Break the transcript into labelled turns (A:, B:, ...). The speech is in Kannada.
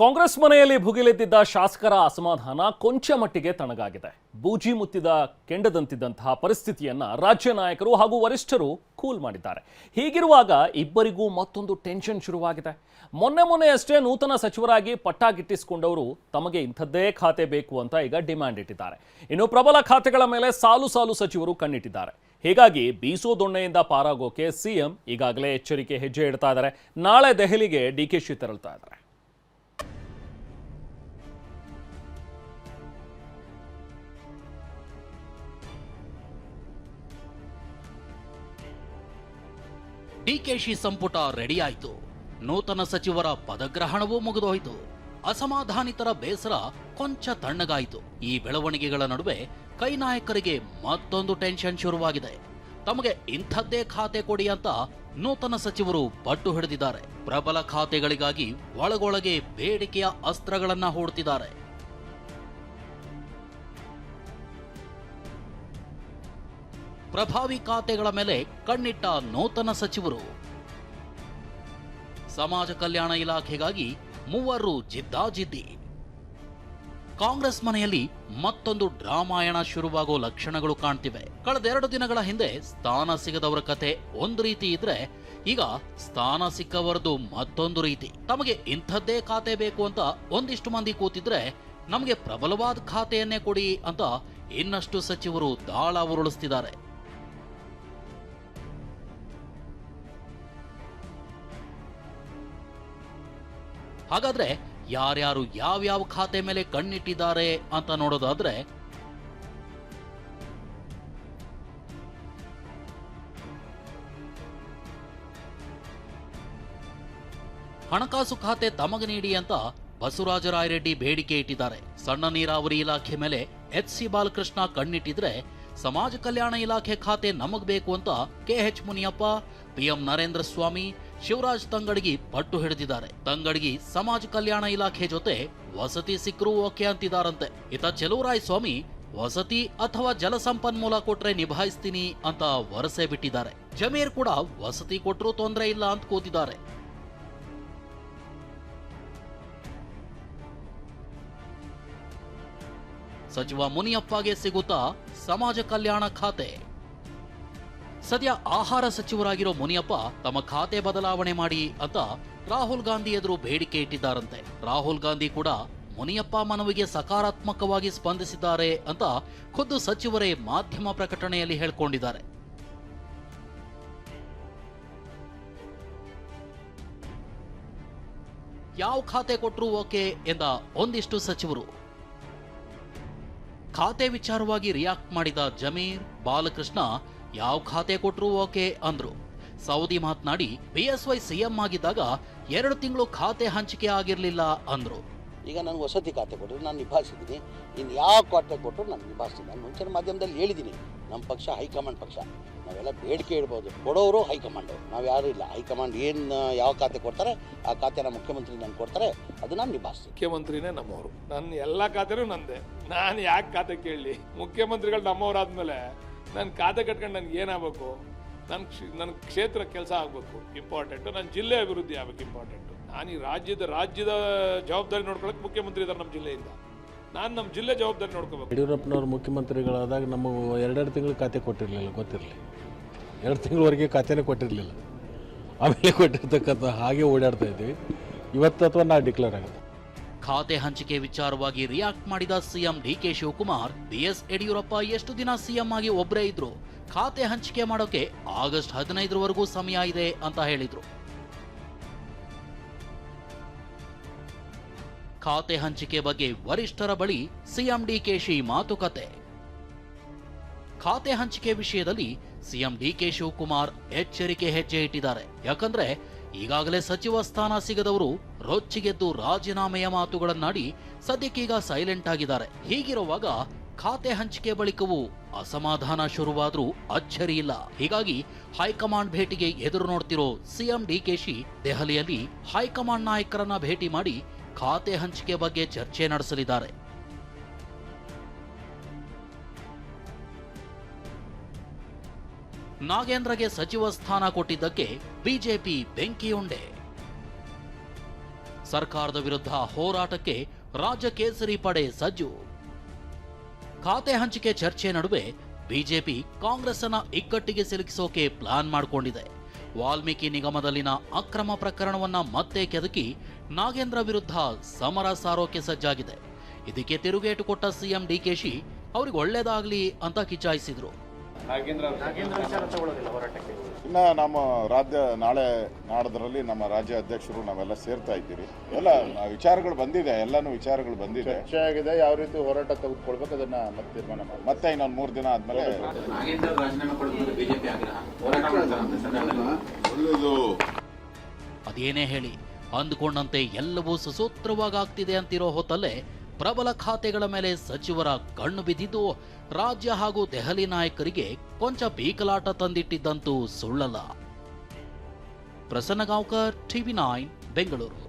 A: ಕಾಂಗ್ರೆಸ್ ಮನೆಯಲ್ಲಿ ಭುಗಿಲೆದ್ದಿದ್ದ ಶಾಸಕರ ಅಸಮಾಧಾನ ಕೊಂಚ ಮಟ್ಟಿಗೆ ತಣ್ಣಗಾಗಿದೆ. ಬೂಜಿ ಮುತ್ತಿದ ಕೆಂಡದಂತಿದ್ದಂತಹ ಪರಿಸ್ಥಿತಿಯನ್ನ ರಾಜ್ಯ ನಾಯಕರು ಹಾಗೂ ವರಿಷ್ಠರು ಕೂಲ್ ಮಾಡಿದ್ದಾರೆ. ಹೀಗಿರುವಾಗ ಇಬ್ಬರಿಗೂ ಮತ್ತೊಂದು ಟೆನ್ಷನ್ ಶುರುವಾಗಿದೆ. ಮೊನ್ನೆಯಷ್ಟೇ ನೂತನ ಸಚಿವರಾಗಿ ಪಟ್ಟ ಗಿಟ್ಟಿಸಿಕೊಂಡವರು ತಮಗೆ ಇಂಥದ್ದೇ ಖಾತೆ ಬೇಕು ಅಂತ ಈಗ ಡಿಮ್ಯಾಂಡ್ ಇಟ್ಟಿದ್ದಾರೆ. ಇನ್ನು ಪ್ರಬಲ ಖಾತೆಗಳ ಮೇಲೆ ಸಾಲು ಸಚಿವರು ಕಣ್ಣಿಟ್ಟಿದ್ದಾರೆ. ಹೀಗಾಗಿ ಬೀಸೋ ದೊಣ್ಣೆಯಿಂದ ಪಾರಾಗೋಕೆ ಸಿಎಂ ಈಗಾಗಲೇ ಎಚ್ಚರಿಕೆ ಹೆಜ್ಜೆ ಇಡ್ತಾ ಇದ್ದಾರೆ. ನಾಳೆ ದೆಹಲಿಗೆ ಡಿಕೆಶಿ ತೆರಳ್ತಾ ಇದ್ದಾರೆ.
B: ಡಿಕೆಶಿ ಸಂಪುಟ ರೆಡಿ ಆಯಿತು. ನೂತನ ಸಚಿವರ ಪದಗ್ರಹಣವೂ ಮುಗಿದೋಯ್ತು. ಅಸಮಾಧಾನಿತರ ಬೇಸರ ಕೊಂಚ ತಣ್ಣಗಾಯಿತು. ಈ ಬೆಳವಣಿಗೆಗಳ ನಡುವೆ ಕೈ ನಾಯಕರಿಗೆ ಮತ್ತೊಂದು ಟೆನ್ಷನ್ ಶುರುವಾಗಿದೆ. ತಮಗೆ ಇಂಥದ್ದೇ ಖಾತೆ ಕೊಡಿ ಅಂತ ನೂತನ ಸಚಿವರು ಪಟ್ಟು ಹಿಡಿದಿದ್ದಾರೆ. ಪ್ರಬಲ ಖಾತೆಗಳಿಗಾಗಿ ಒಳಗೊಳಗೆ ಬೇಡಿಕೆಯ ಅಸ್ತ್ರಗಳನ್ನ ಹೂಡುತ್ತಿದ್ದಾರೆ. ಪ್ರಭಾವಿ ಖಾತೆಗಳ ಮೇಲೆ ಕಣ್ಣಿಟ್ಟ ನೂತನ ಸಚಿವರು ಸಮಾಜ ಕಲ್ಯಾಣ ಇಲಾಖೆಗಾಗಿ ಮೂವರು ಜಿದ್ದಾಜಿದ್ದಿ. ಕಾಂಗ್ರೆಸ್ ಮನೆಯಲ್ಲಿ ಮತ್ತೊಂದು ಡ್ರಾಮಾಯಣ ಶುರುವಾಗೋ ಲಕ್ಷಣಗಳು ಕಾಣ್ತಿವೆ. ಕಳೆದ 2 ದಿನಗಳ ಹಿಂದೆ ಸ್ಥಾನ ಸಿಗದವರ ಕತೆ ಒಂದು ರೀತಿ ಇದ್ರೆ, ಈಗ ಸ್ಥಾನ ಸಿಕ್ಕವರದು ಮತ್ತೊಂದು ರೀತಿ. ತಮಗೆ ಇಂಥದ್ದೇ ಖಾತೆ ಬೇಕು ಅಂತ ಒಂದಿಷ್ಟು ಮಂದಿ ಕೂತಿದ್ರೆ, ನಮಗೆ ಪ್ರಬಲವಾದ ಖಾತೆಯನ್ನೇ ಕೊಡಿ ಅಂತ ಇನ್ನಷ್ಟು ಸಚಿವರು ದಾಳ ಉರುಳಿಸ್ತಿದ್ದಾರೆ. ಹಾಗಾದ್ರೆ ಯಾರ್ಯಾರು ಯಾವ್ಯಾವ ಖಾತೆ ಮೇಲೆ ಕಣ್ಣಿಟ್ಟಿದ್ದಾರೆ ಅಂತ ನೋಡೋದಾದ್ರೆ, ಹಣಕಾಸು ಖಾತೆ ತಮಗೆ ನೀಡಿ ಅಂತ ಬಸವರಾಜ ರಾಯರೆಡ್ಡಿ ಬೇಡಿಕೆ ಇಟ್ಟಿದ್ದಾರೆ. ಸಣ್ಣ ನೀರಾವರಿ ಇಲಾಖೆ ಮೇಲೆ ಎಚ್.ಸಿ. ಬಾಲಕೃಷ್ಣ ಕಣ್ಣಿಟ್ಟಿದ್ರೆ, ಸಮಾಜ ಕಲ್ಯಾಣ ಇಲಾಖೆ ಖಾತೆ ನಮಗ್ ಬೇಕು ಅಂತ ಕೆ.ಎಚ್. ಮುನಿಯಪ್ಪ, ಪಿ.ಎಂ. ನರೇಂದ್ರ ಸ್ವಾಮಿ, ಶಿವರಾಜ್ ತಂಗಡಗಿ ಪಟ್ಟು ಹಿಡಿದಿದ್ದಾರೆ. ತಂಗಡಗಿ ಸಮಾಜ ಕಲ್ಯಾಣ ಇಲಾಖೆ ಜೊತೆ ವಸತಿ ಸಿಕ್ಕರೂ ಓಕೆ ಅಂತಿದಾರಂತೆ. ಇತ್ತ ಚೆಲುವರಾಯ ಸ್ವಾಮಿ ವಸತಿ ಅಥವಾ ಜಲಸಂಪನ್ಮೂಲ ಕೊಟ್ರೆ ನಿಭಾಯಿಸ್ತೀನಿ ಅಂತ ವರಸೆ ಬಿಟ್ಟಿದ್ದಾರೆ. ಜಮೀರ್ ಕೂಡ ವಸತಿ ಕೊಟ್ರೂ ತೊಂದರೆ ಇಲ್ಲ ಅಂತ ಕೂತಿದ್ದಾರೆ. ಸಚಿವ ಮುನಿಯಪ್ಪಗೆ ಸಿಗುತ್ತಾ ಸಮಾಜ ಕಲ್ಯಾಣ ಖಾತೆ? ಸದ್ಯ ಆಹಾರ ಸಚಿವರಾಗಿರೋ ಮುನಿಯಪ್ಪ ತಮ್ಮ ಖಾತೆ ಬದಲಾವಣೆ ಮಾಡಿ ಅಂತ ರಾಹುಲ್ ಗಾಂಧಿ ಎದುರು ಬೇಡಿಕೆ ಇಟ್ಟಿದ್ದಾರಂತೆ. ರಾಹುಲ್ ಗಾಂಧಿ ಕೂಡ ಮುನಿಯಪ್ಪ ಮನವಿಗೆ ಸಕಾರಾತ್ಮಕವಾಗಿ ಸ್ಪಂದಿಸಿದ್ದಾರೆ ಅಂತ ಖುದ್ದು ಸಚಿವರೇ ಮಾಧ್ಯಮ ಪ್ರಕಟಣೆಯಲ್ಲಿ ಹೇಳಿಕೊಂಡಿದ್ದಾರೆ. ಯಾವ ಖಾತೆ ಕೊಟ್ರೂ ಓಕೆ ಎಂದ ಒಂದಿಷ್ಟು ಸಚಿವರು. ಖಾತೆ ವಿಚಾರವಾಗಿ ರಿಯಾಕ್ಟ್ ಮಾಡಿದ ಜಮೀರ್, ಬಾಲಕೃಷ್ಣ ಯಾವ ಖಾತೆ ಕೊಟ್ರೂ ಓಕೆ ಅಂದ್ರು. ಸೌದಿ ಮಾತನಾಡಿ, ಬಿಎಸ್ವೈ ಸಿಎಂ ಆಗಿದ್ದಾಗ 2 ತಿಂಗಳು ಖಾತೆ ಹಂಚಿಕೆ ಆಗಿರ್ಲಿಲ್ಲ ಅಂದ್ರು.
C: ಈಗ ನನಗೆ ವಸತಿ ಖಾತೆ ಕೊಟ್ಟರು, ನಾನು ನಿಭಾಯಿಸಿದ್ದೀನಿ. ಇನ್ನು ಯಾವ ಖಾತೆ ಕೊಟ್ಟರು ನಾನು ನಿಭಾಯಿಸ್ತೀನಿ. ನಾನು ಮುಂಚಿನ ಮಾಧ್ಯಮದಲ್ಲಿ ಹೇಳಿದ್ದೀನಿ, ನಮ್ಮ ಪಕ್ಷ ಹೈಕಮಾಂಡ್ ಪಕ್ಷ, ನಾವೆಲ್ಲ ಬೇಡಿಕೆ ಇಡ್ಬೋದು, ಕೊಡೋರು ಹೈಕಮಾಂಡು, ನಾವು ಯಾರೂ ಇಲ್ಲ. ಹೈಕಮಾಂಡ್ ಏನು ಯಾವ ಖಾತೆ ಕೊಡ್ತಾರೆ ಆ ಖಾತೆನ ಮುಖ್ಯಮಂತ್ರಿ ನಾನು ಕೊಡ್ತಾರೆ, ಅದು ನಾನು ನಿಭಾಯಿಸ್ತೀನಿ.
D: ಮುಖ್ಯಮಂತ್ರಿನೇ ನಮ್ಮವರು, ನನ್ನ ಎಲ್ಲ ಖಾತೆನೂ ನಂದೆ. ನಾನು ಯಾಕೆ ಖಾತೆ ಕೇಳಲಿ? ಮುಖ್ಯಮಂತ್ರಿಗಳು ನಮ್ಮವರಾದ್ಮೇಲೆ ನನ್ನ ಖಾತೆ ಕಟ್ಕೊಂಡು ನನಗೆ ಏನಾಗಬೇಕು? ನನ್ನ ಕ್ಷೇತ್ರ ಕೆಲಸ ಆಗಬೇಕು ಇಂಪಾರ್ಟೆಂಟು, ನನ್ನ ಜಿಲ್ಲೆ ಅಭಿವೃದ್ಧಿ ಆಗಬೇಕು ಇಂಪಾರ್ಟೆಂಟು. ನಾನು ಈ ರಾಜ್ಯದ ಜವಾಬ್ದಾರಿ ನೋಡ್ಕೊಳ್ಳೋಕೆ ಮುಖ್ಯಮಂತ್ರಿ ಇದ್ದಾರೆ ನಮ್ಮ ಜಿಲ್ಲೆಯಿಂದ. ನಾನು ನಮ್ಮ ಜಿಲ್ಲೆ ಜವಾಬ್ದಾರಿ ನೋಡ್ಕೋಬೇಕು.
E: ಯಡಿಯೂರಪ್ಪನವ್ರು ಮುಖ್ಯಮಂತ್ರಿಗಳಾದಾಗ ನಮಗೆ 2 ತಿಂಗಳು ಖಾತೆ ಕೊಟ್ಟಿರಲಿಲ್ಲ, ಗೊತ್ತಿರಲಿ. 2 ತಿಂಗಳವರೆಗೆ ಖಾತೆನೇ ಕೊಟ್ಟಿರಲಿಲ್ಲ. ಆಮೇಲೆ ಕೊಟ್ಟಿರ್ತಕ್ಕಂಥ ಹಾಗೆ ಓಡಾಡ್ತಾ ಇದ್ದೀವಿ. ಇವತ್ತು ಅಥವಾ ನಾ ಡಿಕ್ಲೇರ್ ಆಗುತ್ತೆ.
B: ಖಾತೆ ಹಂಚಿಕೆ ವಿಚಾರವಾಗಿ ರಿಯಾಕ್ಟ್ ಮಾಡಿದ ಸಿಎಂ ಡಿಕೆ ಶಿವಕುಮಾರ್, ಬಿಎಸ್ ಯಡಿಯೂರಪ್ಪ ಎಷ್ಟು ದಿನ ಸಿಎಂ ಆಗಿ ಒಬ್ಬರೇ ಇದ್ರು, ಖಾತೆ ಹಂಚಿಕೆ ಮಾಡೋಕೆ ಆಗಸ್ಟ್ 15ರವರೆಗೂ ಸಮಯ ಇದೆ ಅಂತ ಹೇಳಿದ್ರು. ಖಾತೆ ಹಂಚಿಕೆ ಬಗ್ಗೆ ವರಿಷ್ಠರ ಬಳಿ ಸಿಎಂ ಡಿಕೆಶಿ ಮಾತುಕತೆ. ಖಾತೆ ಹಂಚಿಕೆ ವಿಷಯದಲ್ಲಿ ಸಿಎಂ ಡಿಕೆ ಶಿವಕುಮಾರ್ ಎಚ್ಚರಿಕೆ ಹೆಜ್ಜೆ ಇಟ್ಟಿದ್ದಾರೆ. ಯಾಕಂದ್ರೆ ಈಗಾಗಲೇ ಸಚಿವ ಸ್ಥಾನ ಸಿಗದವರು ರೊಚ್ಚಿಗೆದ್ದು ರಾಜೀನಾಮೆಯ ಮಾತುಗಳನ್ನಾಡಿ ಸದ್ಯಕ್ಕೀಗ ಸೈಲೆಂಟ್ ಆಗಿದ್ದಾರೆ. ಹೀಗಿರುವಾಗ ಖಾತೆ ಹಂಚಿಕೆ ಬಳಿಕವೂ ಅಸಮಾಧಾನ ಶುರುವಾದ್ರೂ ಅಚ್ಚರಿ ಇಲ್ಲ. ಹೀಗಾಗಿ ಹೈಕಮಾಂಡ್ ಭೇಟಿಗೆ ಎದುರು ನೋಡ್ತಿರೋ ಸಿಎಂ ಡಿಕೆಶಿ ದೆಹಲಿಯಲ್ಲಿ ಹೈಕಮಾಂಡ್ ನಾಯಕರನ್ನ ಭೇಟಿ ಮಾಡಿ ಖಾತೆ ಹಂಚಿಕೆ ಬಗ್ಗೆ ಚರ್ಚೆ ನಡೆಸಲಿದ್ದಾರೆ. ನಾಗೇಂದ್ರಗೆ ಸಚಿವ ಸ್ಥಾನ ಕೊಟ್ಟಿದ್ದಕ್ಕೆ ಬಿಜೆಪಿ ಬೆಂಕಿಯುಂಡೆ. ಸರ್ಕಾರದ ವಿರುದ್ಧ ಹೋರಾಟಕ್ಕೆ ರಾಜ್ಯ ಕೇಸರಿ ಪಡೆ ಸಜ್ಜು. ಖಾತೆ ಹಂಚಿಕೆ ಚರ್ಚೆ ನಡುವೆ ಬಿಜೆಪಿ ಕಾಂಗ್ರೆಸ್ ಅನ್ನ ಇಕ್ಕಟ್ಟಿಗೆ ಸಿಲುಕಿಸೋಕೆ ಪ್ಲಾನ್ ಮಾಡಿಕೊಂಡಿದೆ. ವಾಲ್ಮೀಕಿ ನಿಗಮದಲ್ಲಿನ ಅಕ್ರಮ ಪ್ರಕರಣವನ್ನ ಮತ್ತೆ ಕೆದಕಿ ನಾಗೇಂದ್ರ ವಿರುದ್ಧ ಸಮರ ಸಾರೋಕೆ ಸಜ್ಜಾಗಿದೆ. ಇದಕ್ಕೆ ತಿರುಗೇಟು ಕೊಟ್ಟ ಸಿಎಂ ಡಿಕೆಶಿ ಅವ್ರಿಗೆ ಒಳ್ಳೇದಾಗ್ಲಿ ಅಂತ ಕಿಚಾಯಿಸಿದ್ರು.
F: ಇನ್ನ ನಮ್ಮ ರಾಜ್ಯ ನಾಡದ್ರಲ್ಲಿ ನಮ್ಮ ರಾಜ್ಯ ಅಧ್ಯಕ್ಷರು ನಾವೆಲ್ಲ ಸೇರ್ತಾ ಇದ್ದೀರಿ. ಎಲ್ಲ ವಿಚಾರಗಳು ಬಂದಿದೆ, ಎಲ್ಲಾನು ವಿಚಾರಗಳು ಬಂದಿದೆ, ಚರ್ಚೆ ಆಗಿದೆ. ಯಾವ ರೀತಿ ಹೋರಾಟ ತೆಗೆದುಕೊಳ್ಬೇಕು ಅದನ್ನ ಮತ್ತೆ ತೀರ್ಮಾನ ಮಾಡಿ ಮತ್ತೆ ಇನ್ನೊಂದು 3 ದಿನ ಆದ್ಮೇಲೆ
B: ಅದೇನೇ ಹೇಳಿ ಅಂದುಕೊಂಡಂತೆ ಎಲ್ಲವೂ ಸುಸೂತ್ರವಾಗಿ ಆಗ್ತಿದೆ ಅಂತಿರೋ ಹೊತ್ತಲ್ಲೇ ಪ್ರಬಲ ಖಾತೆಗಳ ಮೇಲೆ ಸಚಿವರ ಕಣ್ಣು ಬಿದ್ದಿದ್ದು ರಾಜ್ಯ ಹಾಗೂ ದೆಹಲಿ ನಾಯಕರಿಗೆ ಕೊಂಚ ಪೀಕಲಾಟ ತಂದಿಟ್ಟಿದ್ದಂತೂ ಸುಳ್ಳಲ್ಲ. ಪ್ರಸನ್ನ ಗಾಂವ್ಕರ್, TV9 ಬೆಂಗಳೂರು.